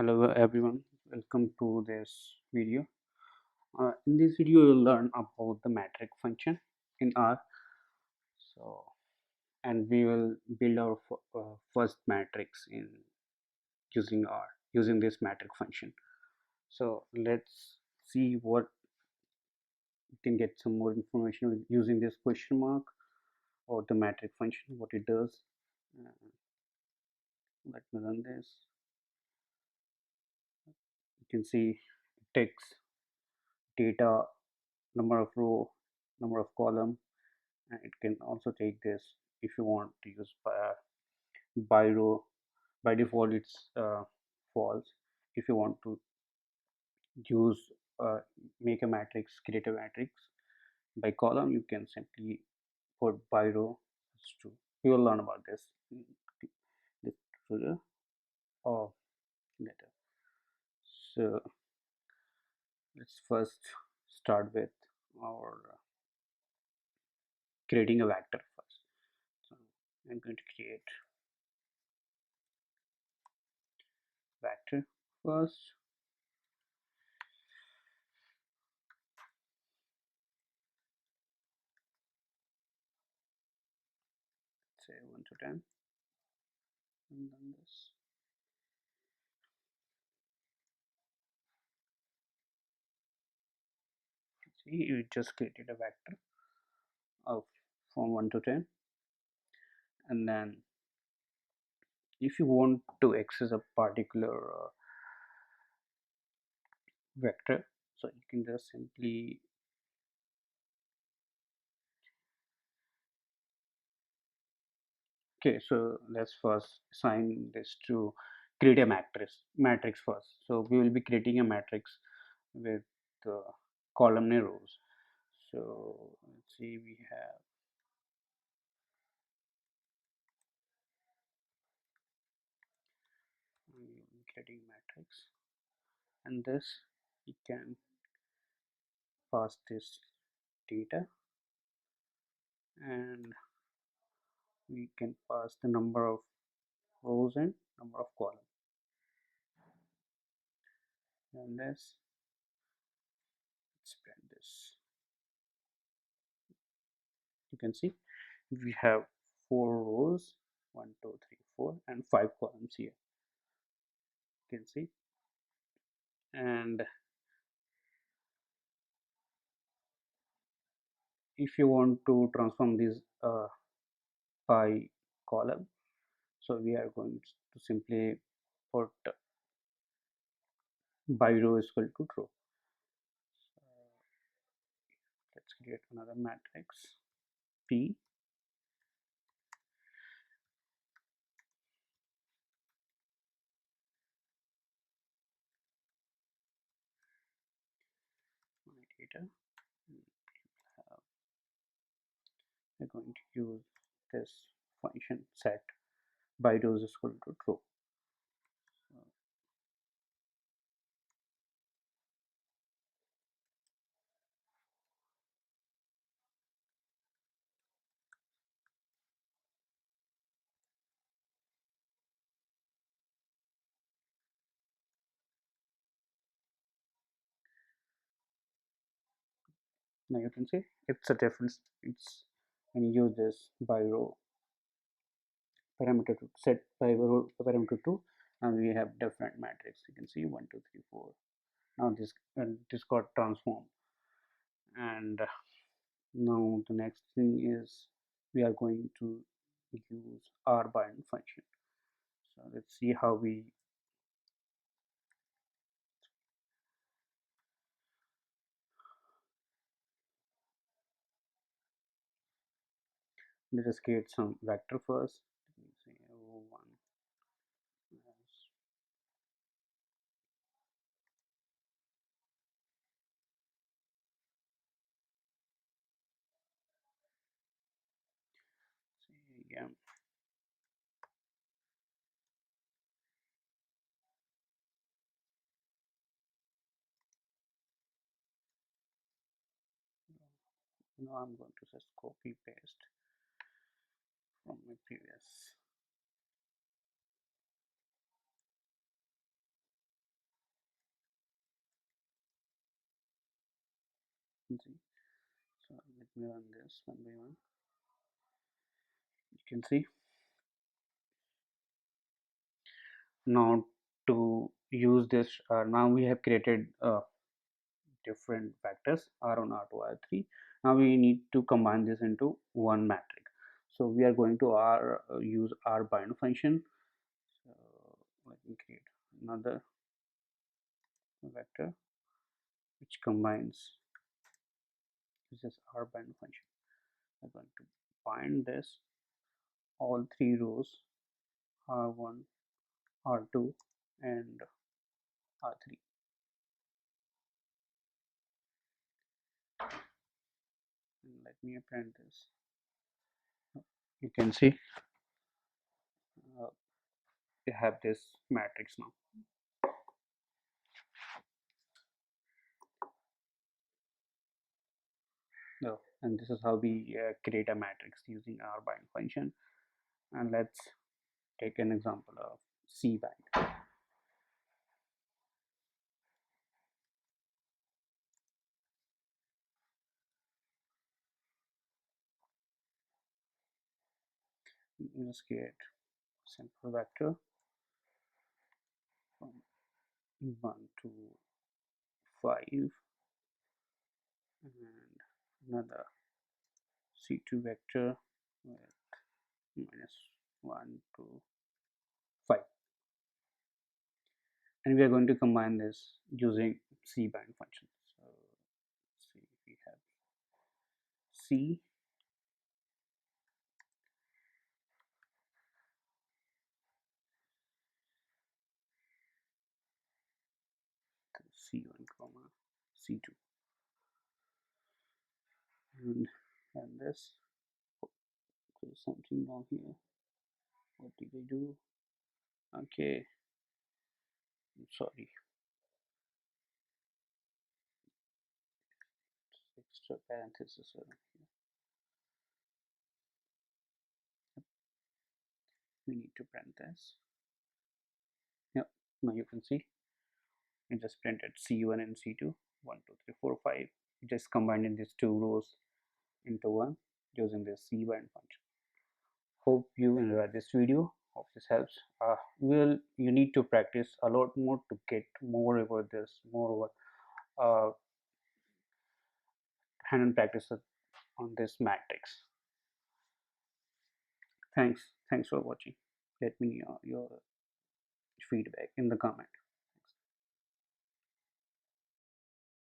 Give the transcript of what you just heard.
Hello everyone, welcome to this video. In this video, you'll learn about the metric function in R. So, and we will build our first matrix in using R, using this metric function. So let's see what you can get some more information using this question mark or the metric function, what it does. Uh, Let me run this. You can see it takes data, number of row, number of column, and it can also take this if you want to use by row. By default it's false. If you want to use uh, make a matrix, create a matrix by column, you can simply put by row. It's true. We will learn about this in this tutorial or later. So let's first start with our creating a vector first. So I'm going to create vector first. Say 1 to 10 and then this. See, you just created a vector of from 1 to 10, and then if you want to access a particular vector, so you can just simply okay. So let's first assign this to create a matrix first. So we will be creating a matrix with column and rows. So let's see, we have creating matrix, and this you can pass this data, and we can pass the number of rows and number of columns. And let's print this. You can see we have 4 rows, 1 2 3 4 and 5 columns here. You can see, and if you want to transform this by column, so we are going to simply put by row is equal to true. Let's create another matrix P. My data. We're going to use this function set by rows is equal to true. Now you can see it's a difference. It's when you use this by row parameter to set by row parameter 2, and we have different matrix. You can see 1 2 3 4. Now this got transformed, and now the next thing is we are going to use rbind function. So let's see how we let us create some vector first. Let me say one. Yeah. Now I'm going to just copy paste from my previous. see. So let me run this one by one. You can see now to use this. Now we have created different vectors r1, r2, r3. Now we need to combine this into one matrix. So we are going to use rbind function. So let me create another vector which combines. This is rbind function. I'm going to bind this all three rows r1, r2, and r3. And let me print this. You can see uh, we have this matrix now. And this is how we create a matrix using our bind function. And let's take an example of cbind. Let's create simple vector from 1 to 5 and another c2 vector with -1 to 5, and we are going to combine this using cbind function. So let's see if we have c c1 comma c2, and this. There's something wrong here. What did I do? Okay, I'm sorry. Extra parenthesis here. We need to print this. Yep. Now you can see we just printed C1 and C2. 1, 2, 3, 4, 5. We just combined these two rows into one using this cbind function. Hope you enjoyed this video. Hope this helps. You need to practice a lot more to get more over this, more over hand practice on this matrix. Thanks for watching. Let me know your feedback in the comment.